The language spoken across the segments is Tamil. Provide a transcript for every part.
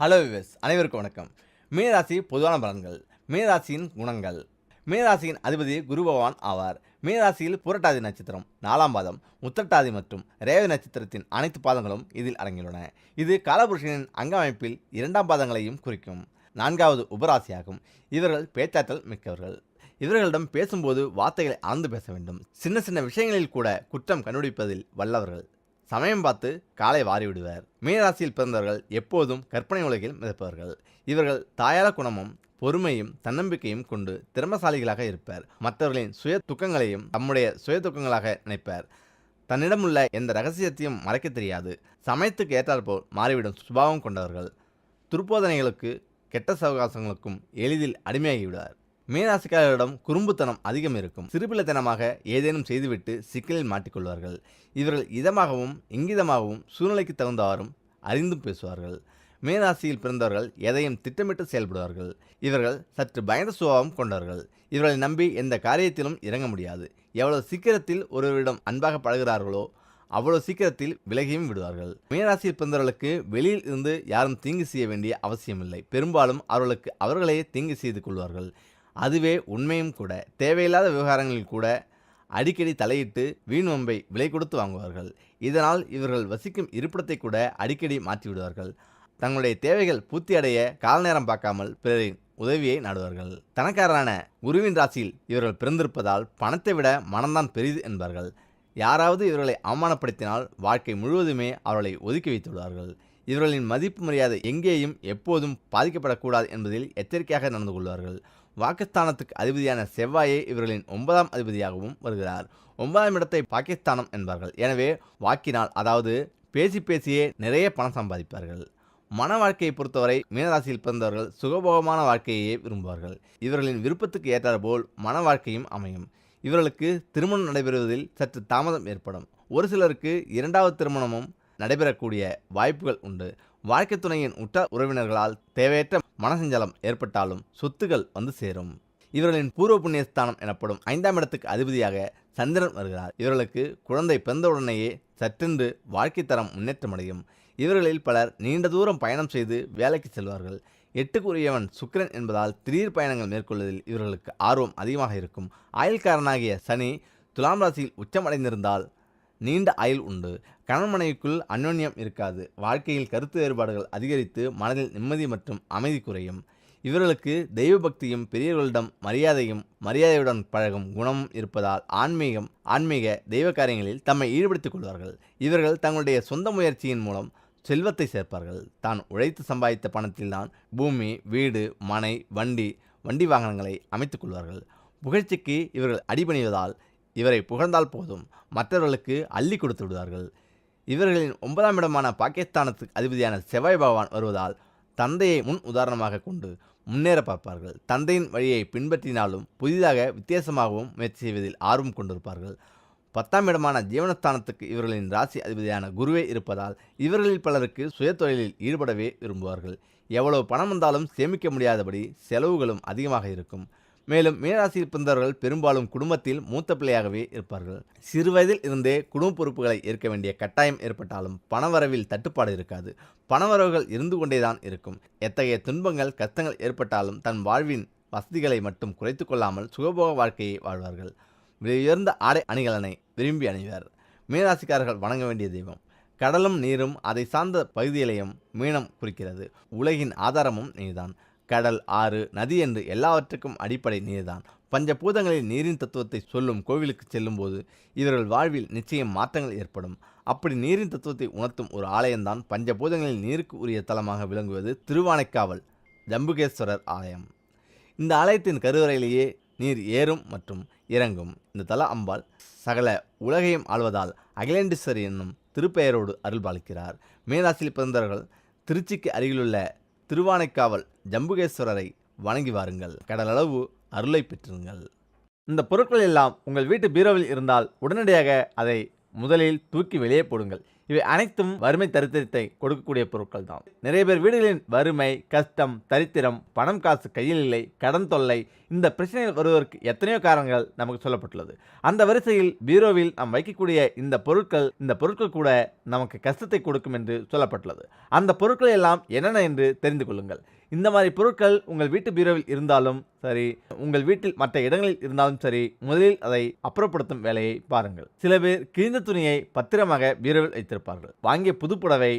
ஹலோ விவஸ், அனைவருக்கும் வணக்கம். மீனராசி பொதுவான பலன்கள். மீனராசியின் குணங்கள். மீனராசியின் அதிபதி குரு பகவான் ஆவார். மீனராசியில் புரட்டாதி நட்சத்திரம் 4ஆம் பாதம், உத்திரட்டாதி மற்றும் ரேவதி நட்சத்திரத்தின் அனைத்து பாதங்களும் இதில் அடங்கியுள்ளன. இது காலபுருஷனின் அங்க அமைப்பில் 2ஆம் பாதங்களையும் குறிக்கும் 4வது உபராசியாகும். இவர்கள் பேச்சாற்றல் மிக்கவர்கள். இவர்களிடம் பேசும்போது வார்த்தைகளை ஆழ்ந்து பேச வேண்டும். சின்ன சின்ன விஷயங்களில் கூட குற்றம் கண்டுபிடிப்பதில் வல்லவர்கள். சமயம் பார்த்து காலை வாரிவிடுவர். மீனராசியில் பிறந்தவர்கள் எப்போதும் கற்பனை உலகில் மிதப்பவர்கள். இவர்கள் தாயாள குணமும் பொறுமையும் தன்னம்பிக்கையும் கொண்டு திறமசாலிகளாக இருப்பர். மற்றவர்களின் சுய துக்கங்களையும் தம்முடைய சுய துக்கங்களாக நினைப்பர். தன்னிடமுள்ள எந்த ரகசியத்தையும் மறைக்க தெரியாது. சமயத்துக்கு ஏற்றாற்போல் மாறிவிடும் சுபாவம் கொண்டவர்கள். துர்போதனைகளுக்கு கெட்ட சவகாசங்களுக்கும் எளிதில் அடிமையாகிவிடுவார். மீனராசிக்காரர்களிடம் குறும்புத்தனம் அதிகம் இருக்கும். சிறுபிள்ளைத்தனமாக ஏதேனும் செய்துவிட்டு சிக்கலில் மாட்டிக்கொள்வார்கள். இவர்கள் இதமாகவும் இங்கிதமாகவும் சூழ்நிலைக்கு தகுந்தவாறும் அறிந்தும் பேசுவார்கள். மீனராசியில் பிறந்தவர்கள் எதையும் திட்டமிட்டு செயல்படுவார்கள். இவர்கள் சற்று பயந்த சுபாவம் கொண்டவர்கள். இவர்களை நம்பி எந்த காரியத்திலும் இறங்க முடியாது. எவ்வளவு சீக்கிரத்தில் ஒருவரிடம் அன்பாக பழகிறார்களோ அவ்வளவு சீக்கிரத்தில் விலகியும் விடுவார்கள். மீனராசியில் பிறந்தவர்களுக்கு வெளியில் இருந்து யாரும் தீங்கு செய்ய வேண்டிய அவசியமில்லை. பெரும்பாலும் அவர்களுக்கு அவர்களே தீங்கு செய்து கொள்வார்கள். அதுவே உண்மையும் கூட. தேவையில்லாத விவகாரங்களில் கூட அடிக்கடி தலையிட்டு வீண் வம்பை விலை கொடுத்து வாங்குவார்கள். இதனால் இவர்கள் வசிக்கும் இருப்பிடத்தை கூட அடிக்கடி மாற்றிவிடுவார்கள். தங்களுடைய தேவைகள் பூர்த்தி அடைய கால நேரம் பார்க்காமல் பிறரின் உதவியை நாடுவார்கள். தனக்காரரான குருவின் ராசியில் இவர்கள் பிறந்திருப்பதால் பணத்தை விட மனம்தான் பெரிது என்பார்கள். யாராவது இவர்களை அவமானப்படுத்தினால் வாழ்க்கை முழுவதுமே அவர்களை ஒதுக்கி வைத்து விடுவார்கள். இவர்களின் மதிப்பு மரியாதை எங்கேயும் எப்போதும் பாதிக்கப்படக்கூடாது என்பதில் எச்சரிக்கையாக நடந்து கொள்வார்கள். வாக்குஸ்தானத்துக்கு அதிபதியான செவ்வாயே இவர்களின் 9ஆம் அதிபதியாகவும் வருகிறார். 9ஆம் இடத்தை பாகிஸ்தானம் என்பார்கள். எனவே வாக்கினால், அதாவது பேசி பேசியே நிறைய பணம் சம்பாதிப்பார்கள். மன வாழ்க்கையை பொறுத்தவரை மீனராசியில் பிறந்தவர்கள் சுகபோகமான வாழ்க்கையே விரும்புவார்கள். இவர்களின் விருப்பத்துக்கு ஏற்றாற்போல் மன வாழ்க்கையும் அமையும். இவர்களுக்கு திருமணம் நடைபெறுவதில் சற்று தாமதம் ஏற்படும். ஒரு சிலருக்கு 2வது திருமணமும் நடைபெறக்கூடிய வாய்ப்புகள் உண்டு. வாழ்க்கை துணையின் உற்றார் உறவினர்களால் தேவையற்ற மனசஞ்சலம் ஏற்பட்டாலும் சொத்துகள் வந்து சேரும். இவர்களின் பூர்வ புண்ணியஸ்தானம் எனப்படும் 5ஆம் இடத்துக்கு அதிபதியாக சந்திரன் வருகிறார். இவர்களுக்கு குழந்தை பிறந்தவுடனேயே சற்றென்று வாழ்க்கை தரம் முன்னேற்றமடையும். இவர்களில் பலர் நீண்ட தூரம் பயணம் செய்து வேலைக்கு செல்வார்கள். 8க்குரியவன் சுக்கிரன் என்பதால் திடீர் பயணங்கள் மேற்கொள்வதில் இவர்களுக்கு ஆர்வம் அதிகமாக இருக்கும். ஆயுள்காரனாகிய சனி துலாம் ராசியில் உச்சமடைந்திருந்தால் நீண்ட ஆயுள் உண்டு. கணவன் மனைவிக்குள் அந்யோன்யம் இருக்காது. வாழ்க்கையில் கருத்து வேறுபாடுகள் அதிகரித்து மனதில் நிம்மதி மற்றும் அமைதி குறையும். இவர்களுக்கு தெய்வ பக்தியும் பெரியவர்களிடம் மரியாதையுடன் பழகும் குணமும் இருப்பதால் ஆன்மீக தெய்வ காரியங்களில் தம்மை ஈடுபடுத்திக் கொள்வார்கள். இவர்கள் தங்களுடைய சொந்த முயற்சியின் மூலம் செல்வத்தை சேர்ப்பார்கள். தான் உழைத்து சம்பாதித்த பணத்தில்தான் பூமி, வீடு, மனை, வண்டி வாகனங்களை அமைத்துக் கொள்வார்கள். புகழ்ச்சிக்கு இவர்கள் அடிபணிவதால் இவரை புகழ்ந்தால் போதும், மற்றவர்களுக்கு அள்ளி கொடுத்து விடுவார்கள். இவர்களின் 9ஆம் இடமான பாகிஸ்தானத்துக்கு அதிபதியான செவ்வாய் பகவான் வருவதால் தந்தையை முன் உதாரணமாக கொண்டு முன்னேற பார்ப்பார்கள். தந்தையின் வழியை பின்பற்றினாலும் புதிதாக வித்தியாசமாகவும் முயற்சி செய்வதில் ஆர்வம் கொண்டிருப்பார்கள். 10ஆம் இடமான ஜீவனஸ்தானத்துக்கு இவர்களின் ராசி அதிபதியான குருவே இருப்பதால் இவர்களில் பலருக்கு சுய தொழிலில் ஈடுபடவே விரும்புவார்கள். எவ்வளவு பணம் வந்தாலும் சேமிக்க முடியாதபடி செலவுகளும் அதிகமாக இருக்கும். மேலும் மீனராசியில் பிறந்தவர்கள் பெரும்பாலும் குடும்பத்தில் மூத்த பிள்ளையாகவே இருப்பார்கள். சிறுவயதில் இருந்தே குடும்ப பொறுப்புகளை ஏற்க வேண்டிய கட்டாயம் ஏற்பட்டாலும் பணவரவில் தட்டுப்பாடு இருக்காது. பணவரவுகள் இருந்து கொண்டேதான் இருக்கும். எத்தகைய துன்பங்கள் கஷ்டங்கள் ஏற்பட்டாலும் தன் வாழ்வின் வசதிகளை மட்டும் குறைத்து கொள்ளாமல் சுகபோக வாழ்க்கையை வாழ்வார்கள். உயர்ந்த ஆடை அணிகலனை விரும்பி அணிவர். மீனராசிக்காரர்கள் வணங்க வேண்டிய தெய்வம் கடலும் நீரும் அதை சார்ந்த பகுதிகளையும் மீனம் குறிக்கிறது. உலகின் ஆதாரமும் நீர்தான். கடல், ஆறு, நதி என்று எல்லாவற்றுக்கும் அடிப்படை நீர்தான். பஞ்சபூதங்களில் நீரின் தத்துவத்தை சொல்லும் கோவிலுக்கு செல்லும்போது இவர்கள் வாழ்வில் நிச்சயம் மாற்றங்கள் ஏற்படும். அப்படி நீரின் தத்துவத்தை உணர்த்தும் ஒரு ஆலயம்தான் பஞ்சபூதங்களில் நீருக்கு உரிய தலமாக விளங்குவது திருவானைக்காவல் ஜம்புகேஸ்வரர் ஆலயம். இந்த ஆலயத்தின் கருவறையிலேயே நீர் ஏறும் மற்றும் இறங்கும். இந்த தல அம்பாள் சகல உலகையும் ஆள்வதால் அகிலேண்டீஸ்வரி என்னும் திருப்பெயரோடு அருள்பாலிக்கிறார். மீனராசியில் பிறந்தவர்கள் திருச்சிக்கு அருகிலுள்ள திருவானைக்காவல் ஜம்புகேஸ்வரரை வணங்கி வாருங்கள். கடலளவு அருளை பெற்றுங்கள். இந்த பொருட்கள் எல்லாம் உங்கள் வீட்டு பீரோவில் இருந்தால் உடனடியாக அதை முதலில் தூக்கி வெளியே போடுங்கள். இவை அனைத்தும் வறுமை தரித்திரத்தை கொடுக்கக்கூடிய பொருட்கள் தான். நிறைய பேர் வீடுகளின் வறுமை, கஷ்டம், தரித்திரம், பணம் காசு கையில் இல்லை, கடன் தொல்லை, இந்த பிரச்சனைகள் வருவதற்கு எத்தனையோ காரணங்கள் நமக்கு சொல்லப்பட்டுள்ளது. அந்த வரிசையில் பீரோவில் நாம் வைக்கக்கூடிய இந்த பொருட்கள் கூட நமக்கு கஷ்டத்தை கொடுக்கும் என்று சொல்லப்பட்டுள்ளது. அந்த பொருட்கள் எல்லாம் என்னென்ன என்று தெரிந்து கொள்ளுங்கள். இந்த மாதிரி பொருட்கள் உங்கள் வீட்டு பீரோவில் இருந்தாலும் சரி, உங்கள் வீட்டில் மற்ற இடங்களில் இருந்தாலும் சரி, முதலில் அதை அப்புறப்படுத்தும் வேலையை பாருங்கள். சில பேர் கிழிந்த துணியை பத்திரமாக பீரோவில் வைத்திருப்பார்கள். வாங்கிய புது புடவை,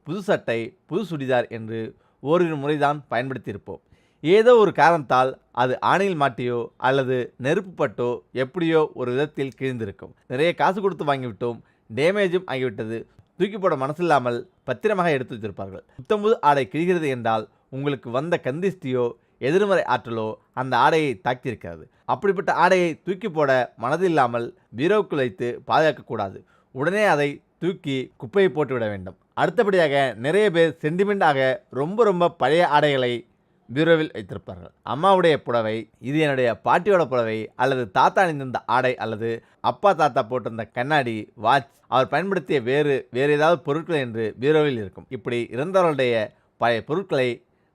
புது சட்டை, புது சுடிதார் என்று ஓரிரு முறைதான் பயன்படுத்தியிருப்போம். ஏதோ ஒரு காரணத்தால் அது ஆணியில் மாட்டியோ அல்லது நெருப்பு பட்டோ எப்படியோ ஒரு விதத்தில் கிழிந்திருக்கும். நிறைய காசு கொடுத்து வாங்கிவிட்டோம், டேமேஜும் ஆகிவிட்டது, தூக்கி போட மனசில்லாமல் பத்திரமாக எடுத்து வைத்திருப்பார்கள். புத்தம்புது ஆடை கிழிகிறது என்றால் உங்களுக்கு வந்த கந்திஷ்டியோ எதிர்மறை ஆற்றலோ அந்த ஆடையை தாக்கியிருக்கிறது. அப்படிப்பட்ட ஆடையை தூக்கி போட மனதில்லாமல் பீரோவுக்குள் வைத்து பாதுகாக்கக்கூடாது. உடனே அதை தூக்கி குப்பையை போட்டுவிட வேண்டும். அடுத்தபடியாக நிறைய பேர் சென்டிமெண்டாக ரொம்ப பழைய ஆடைகளை பீரோவில் வைத்திருப்பார்கள். அம்மாவுடைய புடவை, இது என்னுடைய பாட்டியோட புடவை, அல்லது தாத்தா அணிந்திருந்த ஆடை, அல்லது அப்பா தாத்தா போட்டிருந்த கண்ணாடி, வாட்ச், அவர் பயன்படுத்திய வேறு ஏதாவது பொருட்கள் என்று பீரோவில் இருக்கும். இப்படி இறந்தவர்களுடைய பழைய பொருட்களை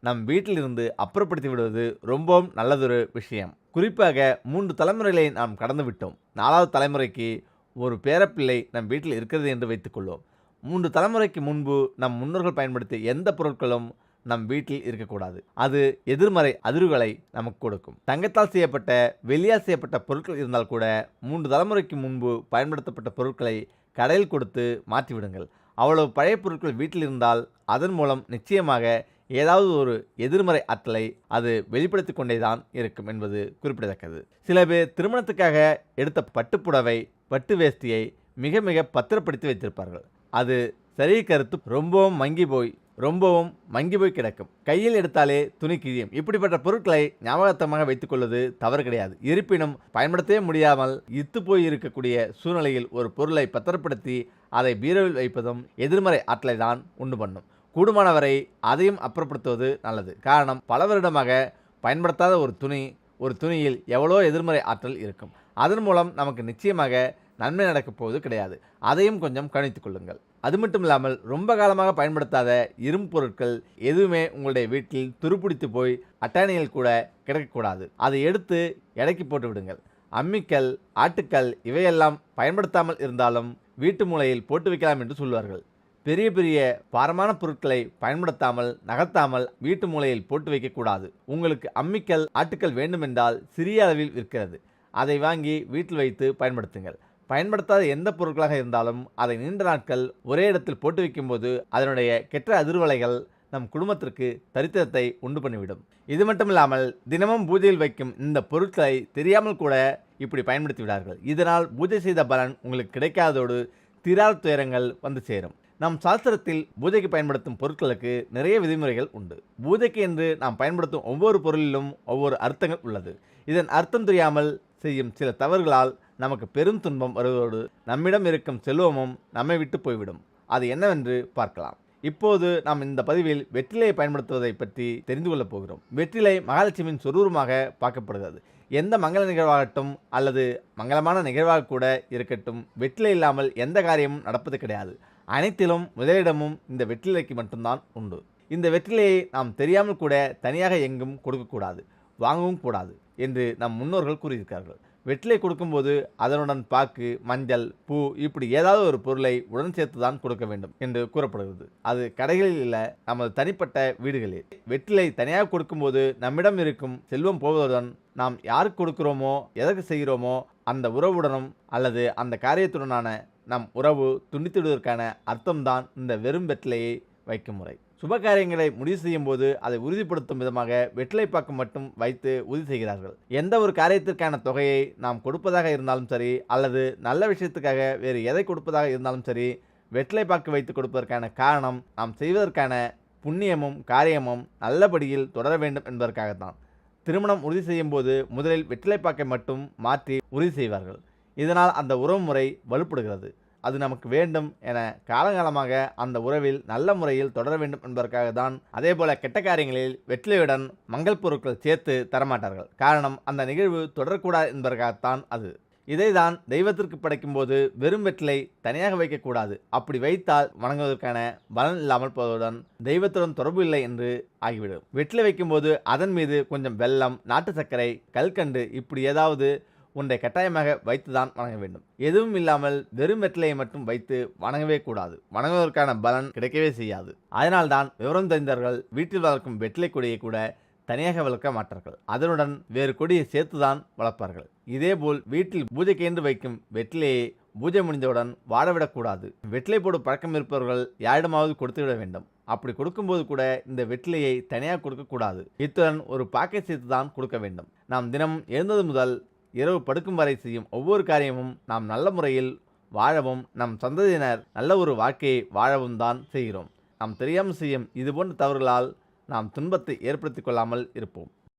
நம் வீட்டிலிருந்து அப்புறப்படுத்தி விடுவது ரொம்பவும் நல்லதொரு விஷயம். குறிப்பாக 3 தலைமுறைகளை நாம் கடந்து விட்டோம். 4வது தலைமுறைக்கு ஒரு பேரப்பிள்ளை நம் வீட்டில் இருக்கிறது என்று வைத்துக்கொள்வோம். 3 தலைமுறைக்கு முன்பு நம் முன்னோர்கள் பயன்படுத்திய எந்த பொருட்களும் நம் வீட்டில் இருக்கக்கூடாது. அது எதிர்மறை அதிர்வுகளை நமக்கு கொடுக்கும். தங்கத்தால் செய்யப்பட்ட, வெள்ளியால் செய்யப்பட்ட பொருட்கள் இருந்தால் கூட 3 தலைமுறைக்கு முன்பு பயன்படுத்தப்பட்ட பொருட்களை கடையில் கொடுத்து மாற்றிவிடுங்கள். அவ்வளவு பழைய பொருட்கள் வீட்டில் இருந்தால் அதன் மூலம் நிச்சயமாக ஏதாவது ஒரு எதிர்மறை ஆற்றலை அது வெளிப்படுத்தி கொண்டேதான் இருக்கும் என்பது குறிப்பிடத்தக்கது. சில பேர் திருமணத்துக்காக எடுத்த பட்டுப்புடவை, பட்டு வேஷ்டியை மிக பத்திரப்படுத்தி வைத்திருப்பார்கள். அது சரி கருத்து ரொம்பவும் மங்கி போய் கிடக்கும். கையில் எடுத்தாலே துணி கிழியும். இப்படிப்பட்ட பொருட்களை ஞாபகத்தமாக வைத்துக் கொள்வது தவறு கிடையாது. இருப்பினும் பயன்படுத்தவே முடியாமல் இத்து போய் இருக்கக்கூடிய சூழ்நிலையில் ஒரு பொருளை பத்திரப்படுத்தி அதை பீரோவில் வைப்பதும் எதிர்மறை ஆற்றலை தான் உண்டு பண்ணும். கூடுமானவரை அதையும் அப்புறப்படுத்துவது நல்லது. காரணம், பல வருடமாக பயன்படுத்தாத ஒரு துணியில் எவ்வளோ எதிர்மறை ஆற்றல் இருக்கும். அதன் மூலம் நமக்கு நிச்சயமாக நன்மை நடக்கப் போவது கிடையாது. அதையும் கொஞ்சம் கவனித்துக் கொள்ளுங்கள். அது மட்டும் இல்லாமல் ரொம்ப காலமாக பயன்படுத்தாத இரும்பு பொருட்கள் எதுவுமே உங்களுடைய வீட்டில் துருப்பிடித்து போய் அட்டாணியில் கூட கிடைக்கக்கூடாது. அதை எடுத்து எடைக்கு போட்டு விடுங்கள். அம்மிக்கல், ஆட்டுக்கல் இவையெல்லாம் பயன்படுத்தாமல் இருந்தாலும் வீட்டு மூலையில் போட்டு வைக்கலாம் என்று சொல்வார்கள். பெரிய பாரமான பொருட்களை பயன்படுத்தாமல், நகர்த்தாமல் வீட்டு மூலையில் போட்டு வைக்கக்கூடாது. உங்களுக்கு அம்மிக்கல், ஆட்டுக்கல் வேண்டுமென்றால் சிறிய அளவில் விற்கிறது. அதை வாங்கி வீட்டில் வைத்து பயன்படுத்துங்கள். பயன்படுத்தாத எந்த பொருட்களாக இருந்தாலும் அதை நீண்ட நாட்கள் ஒரே இடத்தில் போட்டு வைக்கும்போது அதனுடைய கெட்ட அதிர்வலைகள் நம் குடும்பத்திற்கு தரித்திரத்தை உண்டு பண்ணிவிடும். இது மட்டுமில்லாமல் தினமும் பூஜையில் வைக்கும் இந்த பொருட்களை தெரியாமல் கூட இப்படி பயன்படுத்தி விடார்கள். இதனால் பூஜை செய்த பலன் உங்களுக்கு கிடைக்காதோடு தீராத துயரங்கள் வந்து சேரும். நம் சாஸ்திரத்தில் பூஜைக்கு பயன்படுத்தும் பொருட்களுக்கு நிறைய விதிமுறைகள் உண்டு. பூஜைக்கு என்று நாம் பயன்படுத்தும் ஒவ்வொரு பொருளிலும் ஒவ்வொரு அர்த்தங்கள் உள்ளது. இதன் அர்த்தம் தெரியாமல் செய்யும் சில தவறுகளால் நமக்கு பெரும் துன்பம் வருவதோடு நம்மிடம் இருக்கும் செல்வமும் நம்மை விட்டு போய்விடும். அது என்னவென்று பார்க்கலாம். இப்போது நாம் இந்த பதிவில் வெற்றிலையை பயன்படுத்துவதை பற்றி தெரிந்து கொள்ளப் போகிறோம். வெற்றிலை மகாலட்சுமியின் சொரூபமாக பார்க்கப்படுகிறது. எந்த மங்கள நிகழ்வாகட்டும் அல்லது மங்களமான நிகழ்வாக கூட இருக்கட்டும், வெற்றிலை இல்லாமல் எந்த காரியமும் நடப்பது கிடையாது. அனைத்திலும் முதலிடமும் இந்த வெற்றிலைக்கு மட்டும்தான் உண்டு. இந்த வெற்றிலையை நாம் தெரியாமல் கூட தனியாக எங்கும் கொடுக்கக்கூடாது, வாங்கவும் கூடாது என்று நம் முன்னோர்கள் கூறியிருக்கிறார்கள். வெற்றிலை கொடுக்கும்போது அதனுடன் பாக்கு, மஞ்சள், பூ இப்படி ஏதாவது ஒரு பொருளை உடன் சேர்த்து தான் கொடுக்க வேண்டும் என்று கூறப்படுகிறது. அது கடைகளில் இல்லை, நமது தனிப்பட்ட வீடுகளில். வெற்றிலை தனியாக கொடுக்கும்போது நம்மிடம் இருக்கும் செல்வம் போவதுடன் நாம் யாருக்கு கொடுக்கிறோமோ, எதற்கு செய்கிறோமோ அந்த உறவுடனும் அல்லது அந்த காரியத்துடனான நம் உறவு துண்டித்துடுவதற்கான அர்த்தம்தான் இந்த வெறும் வெற்றிலையை வைக்கும் முறை. சுப காரியங்களை முடிவு செய்யும் போது அதை உறுதிப்படுத்தும் விதமாக வெற்றிலை பாக்கு மட்டும் வைத்து உறுதி செய்கிறார்கள். எந்த ஒரு காரியத்திற்கான தொகையை நாம் கொடுப்பதாக இருந்தாலும் சரி, அல்லது நல்ல விஷயத்துக்காக வேறு எதை கொடுப்பதாக இருந்தாலும் சரி, வெற்றிலை பாக்கு வைத்து கொடுப்பதற்கான காரணம் நாம் செய்வதற்கான புண்ணியமும் காரியமும் நல்லபடியில் தொடர வேண்டும் என்பதற்காகத்தான். திருமணம் உறுதி செய்யும் போது முதலில் வெற்றிலை பாக்கை மட்டும் மாற்றி உறுதி செய்வார்கள். இதனால் அந்த உறவு முறை வலுப்படுகிறது. அது நமக்கு வேண்டும் என காலங்காலமாக அந்த உறவில் நல்ல முறையில் தொடர வேண்டும் என்பதற்காக தான். அதே போல கெட்ட காரியங்களில் வெற்றிலையுடன் மங்கள் பொருட்கள் சேர்த்து தரமாட்டார்கள். காரணம், அந்த நிகழ்வு தொடரக்கூடாது என்பதற்காகத்தான் அது. இதைதான் தெய்வத்திற்கு படைக்கும்போது வெறும் வெற்றிலை தனியாக வைக்கக்கூடாது. அப்படி வைத்தால் வணங்குவதற்கான பலன் இல்லாமல் போவதுடன் தெய்வத்துடன் தொடர்பு இல்லை என்று ஆகிவிடும். வெற்றிலை வைக்கும்போது அதன் மீது கொஞ்சம் வெல்லம், நாட்டு சர்க்கரை, கல்கண்டு இப்படி ஏதாவது ஒன்றை கட்டாயமாக வைத்துதான் வணங்க வேண்டும். எதுவும் இல்லாமல் வெறும் வெற்றிலையை மட்டும் வைத்து வணங்கவே கூடாது. வணங்குவதற்கான பலன் கிடைக்கவே செய்யாது. அதனால்தான் விவரம் தெரிந்தவர்கள் வீட்டில் வளர்க்கும் வெற்றிலை கொடியை கூட தனியாக வளர்க்க மாட்டார்கள். அதனுடன் வேறு கொடியை சேர்த்துதான் வளர்ப்பார்கள். இதேபோல் வீட்டில் பூஜைக்கென்று வைக்கும் வெற்றிலையை பூஜை முடிந்தவுடன் வாடவிடக்கூடாது. வெற்றிலை போடும் பழக்கம் இருப்பவர்கள் யாரிடமாவது கொடுத்துவிட வேண்டும். அப்படி கொடுக்கும்போது கூட இந்த வெற்றிலையை தனியாக கொடுக்கக்கூடாது. இத்துடன் ஒரு பாக்கெட் சேர்த்து தான் கொடுக்க வேண்டும். நாம் தினம் எழுந்தது முதல் இரவு படுக்கும் வரை செய்யும் ஒவ்வொரு காரியமும் நாம் நல்ல முறையில் வாழவும் நம் சந்ததியினர் நல்ல ஒரு வாழ்க்கையை வாழவும் தான் செய்கிறோம். நாம் தெரியாமல் செய்யும் இதுபோன்ற தவறுகளால் நாம் துன்பத்தை ஏற்படுத்திக் கொள்ளாமல் இருப்போம்.